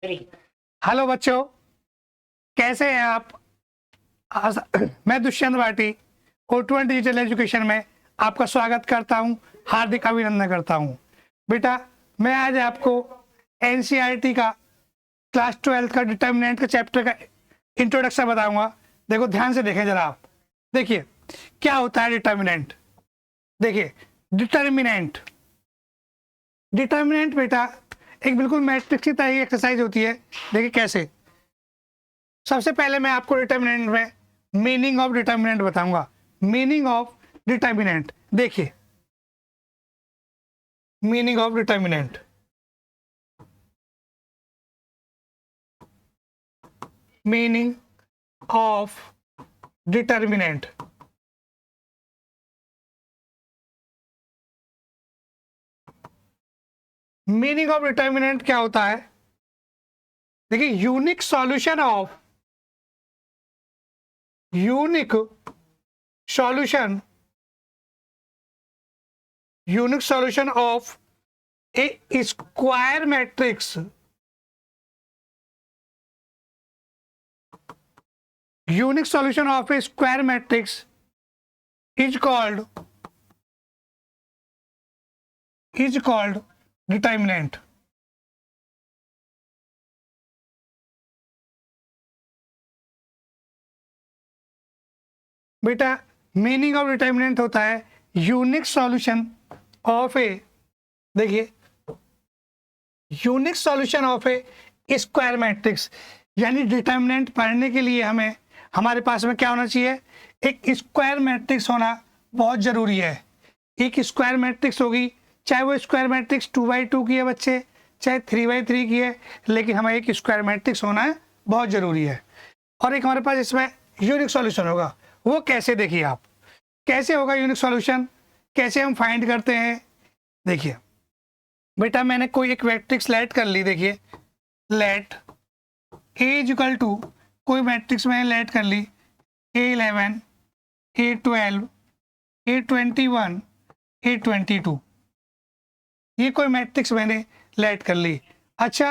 Hello बच्चों, कैसे हैं आप? मैं Dushyant Bhati O2 digital education में आपका स्वागत करता हूं, हार्दिक अभिनंदन करता हूं। बेटा, मैं आज आपको एनसीईआरटी का क्लास 12 का डिटर्मिनेंट का चैप्टर का इंट्रोडक्शन बताऊंगा। देखो, ध्यान से देखें जरा आप। देखिए क्या होता है डिटर्मिनेंट। देखिए, डिटर्मिनेंट डिटर्मिनेंट बेटा एक बिल्कुल मैट्रिक्स की तरह एक्सरसाइज होती है। देखिए कैसे। सबसे पहले मैं आपको डिटर्मिनेंट में मीनिंग ऑफ डिटर्मिनेंट बताऊंगा। मीनिंग ऑफ डिटर्मिनेंट, देखिए meaning of determinant. Meaning of determinant. Meaning of determinant क्या होता है? देखिए, unique solution of unique solution unique solution of A square matrix. Unique solution of A square matrix is called determinant. बेटा, meaning of determinant होता है unique solution of ए, देखिए unique solution of A square matrix. यानी determinant पढ़ने के लिए हमें हमारे पास में क्या होना चाहिए? एक स्क्वायर मैट्रिक्स होना बहुत ज़रूरी है। एक स्क्वायर मैट्रिक्स होगी, चाहे वो स्क्वायर मैट्रिक्स 2x2 की है बच्चे, चाहे 3x3 की है, लेकिन हमें एक स्क्वायर मैट्रिक्स होना बहुत ज़रूरी है। और एक हमारे पास इसमें यूनिक सॉल्यूशन होगा। वो कैसे, देखिए आप कैसे होगा यूनिक सॉल्यूशन, कैसे हम फाइंड करते हैं। देखिए बेटा, मैंने कोई एक मैट्रिक्स लेट कर ली। देखिए, लेट ए इक्वल टू कोई मैट्रिक्स मैंने लेट कर ली A11, A12, A21, A22। ये कोई मैट्रिक्स मैंने लेट कर ली। अच्छा,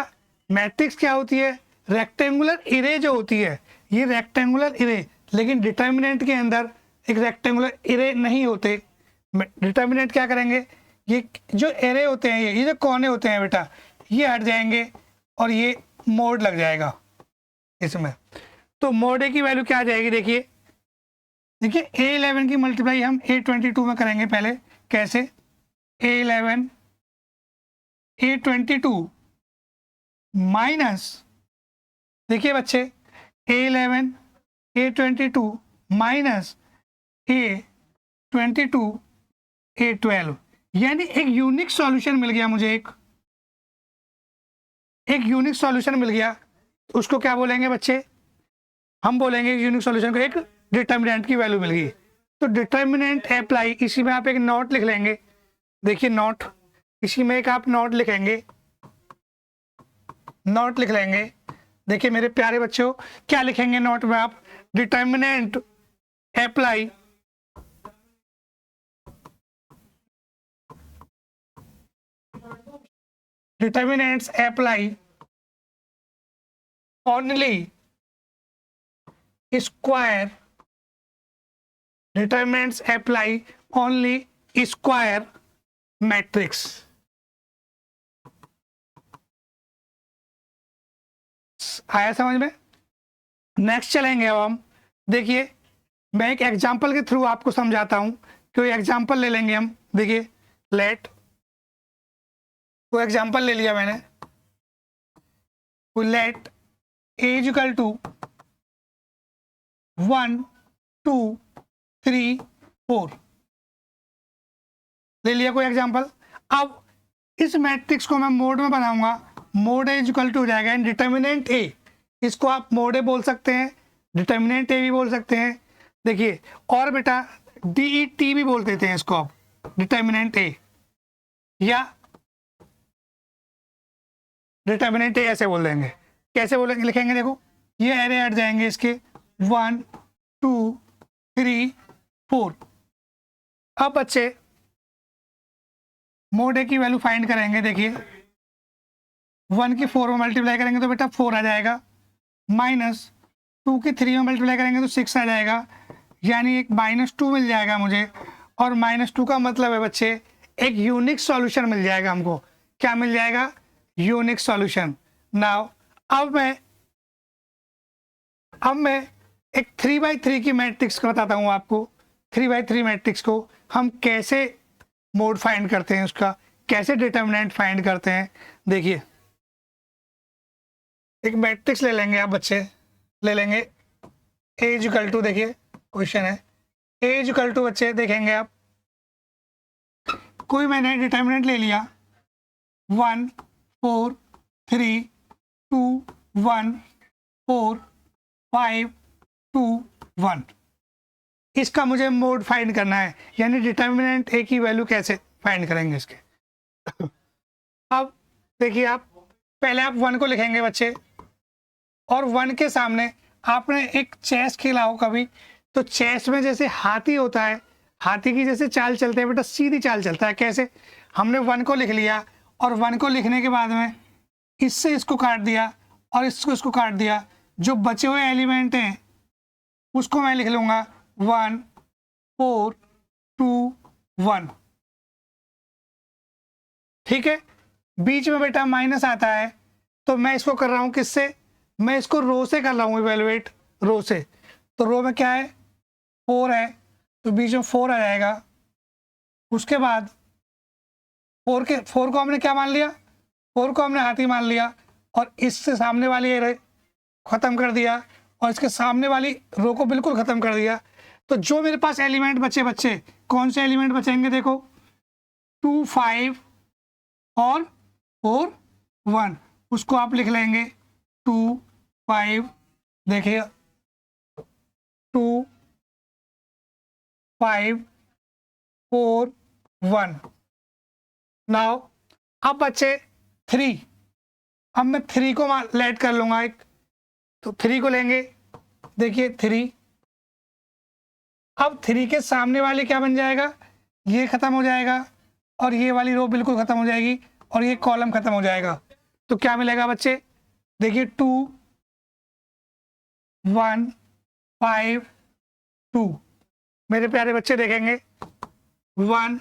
मैट्रिक्स क्या होती है? रेक्टेंगुलर इरे जो होती है, ये रेक्टेंगुलर इरे, लेकिन डिटर्मिनेंट के अंदर एक रेक्टेंगुलर इरे नहीं होते। डिटर्मिनेंट क्या करेंगे? ये जो एरे होते हैं, ये जो कोने होते हैं बेटा, ये हट जाएंगे और ये मोड लग जाएगा इसमें। तो मोड ए की वैल्यू क्या आ जाएगी? देखिए A11 की मल्टीप्लाई हम A22 में करेंगे। पहले कैसे? A11 A22 माइनस, देखिए बच्चे, A11 A22 minus A22 A12, यानी एक यूनिक सॉल्यूशन मिल गया मुझे। एक यूनिक सॉल्यूशन मिल गया। उसको क्या बोलेंगे बच्चे? हम बोलेंगे यूनिक सॉल्यूशन को एक डिटर्मिनेंट की वैल्यू मिल गई। तो डिटर्मिनेंट अप्लाई, इसी में आप एक नोट लिख लेंगे। देखिए नोट, इसी में एक आप नोट लिखेंगे, नोट लिख लेंगे। देखिए मेरे प्यारे बच्चों, क्या लिखेंगे नोट में आप? Determinant apply determinants apply only square determinants apply only square matrix। आया समझ में? नेक्स्ट चलेंगे अब हम। देखिए, मैं एक एग्जांपल के थ्रू आपको समझाता हूं। कोई एग्जांपल ले लेंगे हम। देखिए, लेट कोई एग्जांपल ले लिया मैंने। लेट ए इक्वल टू 1 2 3 4 ले लिया कोई एग्जांपल। अब इस मैट्रिक्स को मैं मोड में बनाऊंगा। मोड ए इक्वल टू हो जाएगा डिटर्मिनेंट ए। इसको आप मोड ए बोल सकते हैं, डिटर्मिनेंट ए भी बोल सकते हैं। देखिए, और बेटा DET भी बोल देते हैं इसको आप, डिटर्मिनेंट ए, या डिटर्मिनेंट ए ऐसे बोल देंगे। कैसे बोलेंगे, लिखेंगे? देखो, ये एरे हट जाएंगे इसके 1 2 3 4। अब बच्चे मोड ए की वैल्यू फाइंड करेंगे। देखिए 1 की 4 में मल्टीप्लाई करेंगे तो बेटा 4 आ जाएगा, माइनस 2 की 3 में मल्टीप्लाई करेंगे तो 6 आ जाएगा, यानी एक -2 मिल जाएगा मुझे। और -2 का मतलब है बच्चे एक यूनिक सॉल्यूशन मिल जाएगा हमको। क्या मिल जाएगा? Unique solution. नाउ अब मैं एक 3x3 की मैट्रिक्स का बताता हूँ आपको। 3x3 मैट्रिक्स को हम कैसे मोड फाइंड करते हैं, उसका कैसे डिटर्मिनेंट फाइंड करते हैं। देखिए, एक मैट्रिक्स ले लेंगे आप बच्चे, ले लेंगे A इक्वल टू, देखिए क्वेश्चन है A इक्वल टू बच्चे देखेंगे आप, कोई मैंने डिटर्मिनेंट ले लिया 1 4 3 2 1 4 5 2 1, इसका मुझे मोड फाइंड करना है, यानी डिटर्मिनेंट A की वैल्यू कैसे फाइंड करेंगे इसके। अब देखिए, आप पहले आप 1 को लिखेंगे बच्चे, और 1 के सामने आपने एक चेस खेला हो कभी, तो चेस में जैसे हाथी होता है, हाथी की जैसे चाल चलते हैं बेटा, सीधी चाल चलता है। कैसे? हमने 1 को लिख लिया, और 1 को लिखने के बाद में इससे इसको काट दिया और इसको काट दिया, जो बचे हुए एलिमेंट हैं उसको मैं लिख लूँगा 1 4 2 1, ठीक है। बीच में बेटा माइनस आता है, तो मैं इसको कर रहा हूँ किससे? मैं इसको रो से कर रहा हूँ, इवेलुएट रो से। तो रो में क्या है? 4 है, तो बीच में 4 आ जाएगा। उसके बाद 4 को हमने क्या मान लिया? 4 को हमने हाथी मान लिया, और इससे सामने वाली ये ख़त्म कर दिया, और इसके सामने वाली रो को बिल्कुल ख़त्म कर दिया। तो जो मेरे पास एलिमेंट बचे कौन से एलिमेंट बचेंगे? देखो 2 5 और 4 1, उसको आप लिख लेंगे 2 5, देखिए 2 5 4 1। नाउ अब बच्चे 3, अब मैं 3 को लेट कर लूँगा एक, तो 3 को लेंगे, देखिए 3। अब 3 के सामने वाले क्या बन जाएगा? ये ख़त्म हो जाएगा, और ये वाली रो बिल्कुल ख़त्म हो जाएगी, और ये कॉलम ख़त्म हो जाएगा। तो क्या मिलेगा बच्चे? देखिए 2 1 5 2। मेरे प्यारे बच्चे देखेंगे 1,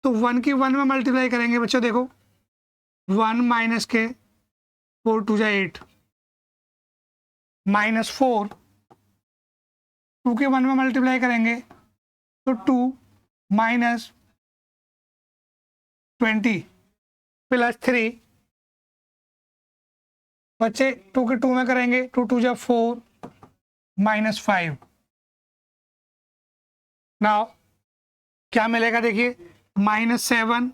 तो 1 की 1 में मल्टीप्लाई करेंगे बच्चों, देखो 1 माइनस के 4 2 जा 8, -4 2 के 1 में मल्टीप्लाई करेंगे तो 2 माइनस 20 प्लस 3, बच्चे 2 के 2 में करेंगे 2 2 जा 4 -5। नाउ क्या मिलेगा? देखिए -7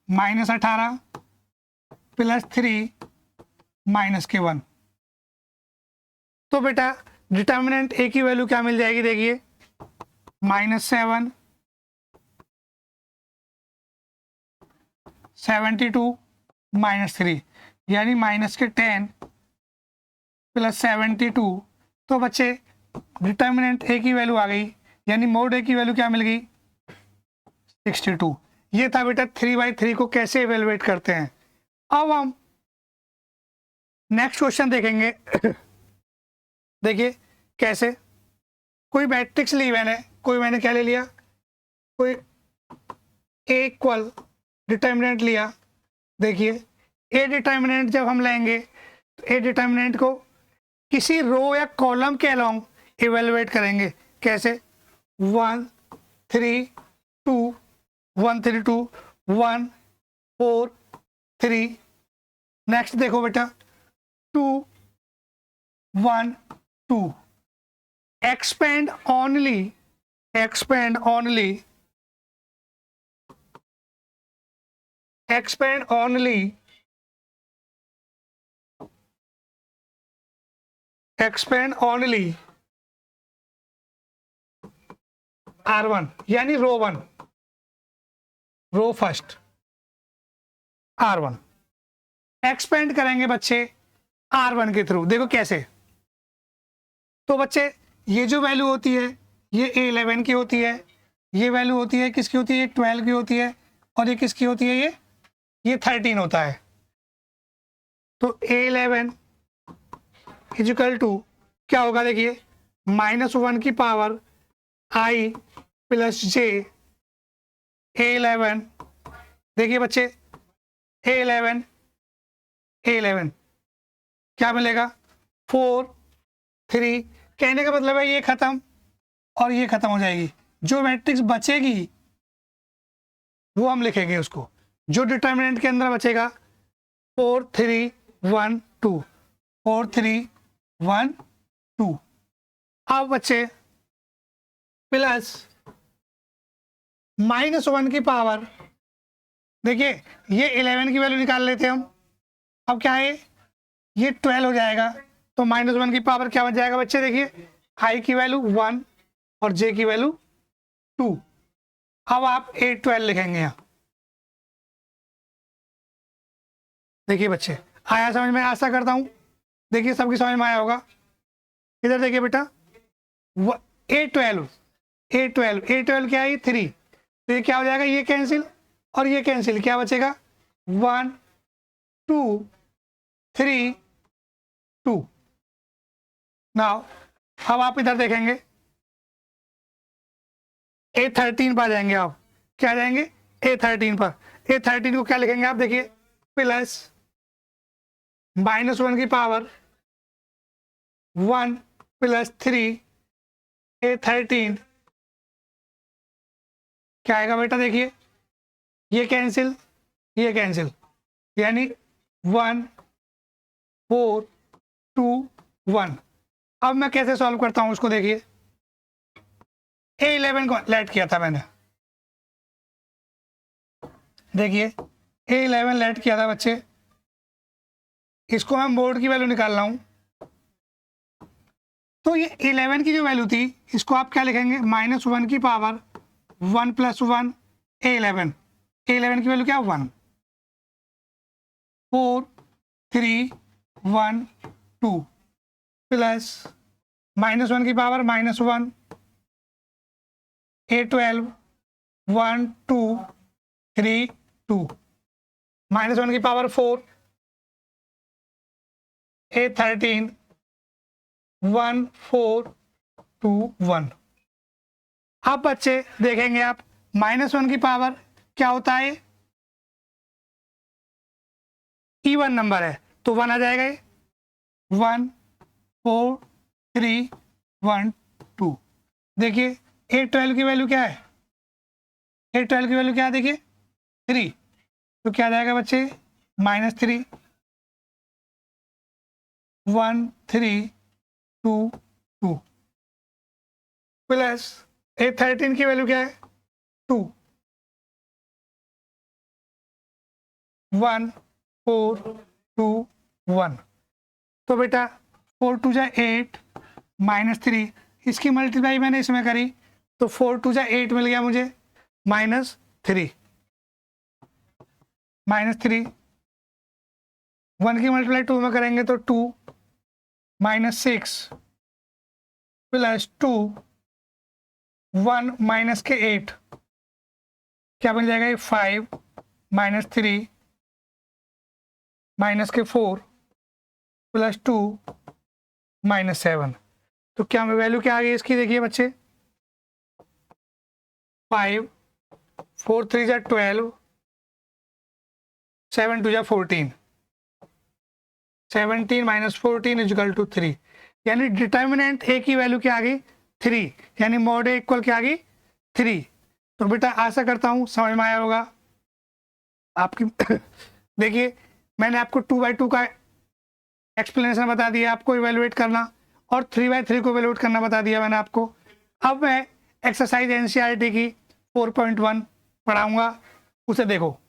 -18 प्लस 3 -1। तो बेटा डिटर्मिनेंट A की वैल्यू क्या मिल जाएगी? देखिए -7 72 -3, यानी -10 प्लस 72। तो बच्चे डिटर्मिनेंट A की वैल्यू आ गई, यानी मोड A की वैल्यू क्या मिल गई? 62। ये था बेटा 3x3 को कैसे इवेलुएट करते हैं। अब हम नेक्स्ट क्वेश्चन देखेंगे। देखिए कैसे, कोई मैट्रिक्स ली मैंने क्या ले लिया? कोई A इक्वल डिटर्मिनेंट लिया। देखिए A डिटर्मिनेंट जब हम लेंगे तो A डिटर्मिनेंट को किसी रो या कॉलम के अलोंग इवेलुएट करेंगे। कैसे? 1 3 2 1 3 2 1 4 3। नेक्स्ट देखो बेटा 2 1 2। expand only expand only R1, यानी रो 1, रो फर्स्ट R1 एक्सपेंड करेंगे बच्चे R1 के थ्रू। देखो कैसे, तो बच्चे ये जो वैल्यू होती है ये A11 की होती है, ये वैल्यू होती है किसकी होती है? 12 की होती है, और ये किसकी होती है? ये ये 13 होता है। तो A11 इजिकल टू क्या होगा, देखिए -1 की power i plus j A11। देखिए बच्चे A11 क्या मिलेगा 4 3। कहने का मतलब है ये खत्म और ये खत्म हो जाएगी, जो मैट्रिक्स बचेगी वो हम लिखेंगे उसको, जो डिटर्मिनेंट के अंदर बचेगा 4 3 1 2 4 3 1 2। अब बच्चे प्लस -1 की पावर, देखिए ये 11 की वैल्यू निकाल लेते हैं हम। अब क्या है, ये 12 हो जाएगा, तो -1 की पावर क्या बन जाएगा बच्चे, देखिए i की वैल्यू 1 और j की वैल्यू 2। अब आप A12 लिखेंगे यहाँ। देखिए बच्चे आया समझ में, आशा करता हूँ देखिए सबकी समझ में आया होगा। इधर देखिए बेटा A12 क्या है 3, तो ये क्या हो जाएगा, ये कैंसिल और ये कैंसिल, क्या बचेगा 1 2 3 2। नाउ अब आप इधर देखेंगे A13 पर आ जाएंगे आप, क्या आ जाएंगे A13 पर। A13 को क्या लिखेंगे आप, देखिए प्लस -1 की पावर 1 प्लस 3 A13 क्या आएगा बेटा, देखिए ये कैंसिल यानी 1 4 2 1। अब मैं कैसे सॉल्व करता हूं उसको, देखिए A11 को लेट किया था मैंने, देखिए A11 लेट किया था बच्चे, इसको मैं बोर्ड की वैल्यू निकाल रहा हूं। तो ये 11 की जो वैल्यू थी इसको आप क्या लिखेंगे, -1 की पावर 1 प्लस 1 A11 की वैल्यू क्या 1 4 3 1 2 प्लस -1 की पावर -1 A12 1 2 3 2 -1 की पावर 4 A13 1 4 2 1। अब बच्चे देखेंगे आप -1 की पावर क्या होता है, इवन नंबर है तो 1 आ जाएगा, 1 4 3 1 2। देखिए A12 की वैल्यू क्या है, A12 की वैल्यू क्या है, देखिए 3, तो क्या आ जाएगा बच्चे -3 1 3 2 2 प्लस A13 की वैल्यू क्या है 2 1 4 2 1। तो बेटा 4 2 जा 8 -3, इसकी मल्टीप्लाई मैंने इसमें करी तो 4 2 जा 8 मिल गया मुझे, -3 1 की मल्टीप्लाई 2 में करेंगे तो 2 -6 प्लस 2 1 माइनस के 8 क्या बन जाएगा, ये 5 -3 माइनस के 4 प्लस 2 -7। तो क्या वैल्यू क्या आ गई इसकी, देखिए बच्चे 5 4 3 जा 12 7 2 जा 14 17 - 14 इजिकल टू 3। यानी डिटर्मिनेंट ए की वैल्यू क्या आ गई 3, यानी मॉड ए इक्वल क्या आ गई 3। तो बेटा आशा करता हूँ समझ में आया होगा आपकी। देखिए मैंने आपको 2/2 का एक्सप्लेनेशन बता दिया, आपको इवेलुएट करना, और 3/3 को इवेलुएट करना बता दिया मैंने आपको। अब मैं एक्सरसाइज एनसीईआरटी की 4.1 पढ़ाऊंगा, उसे देखो।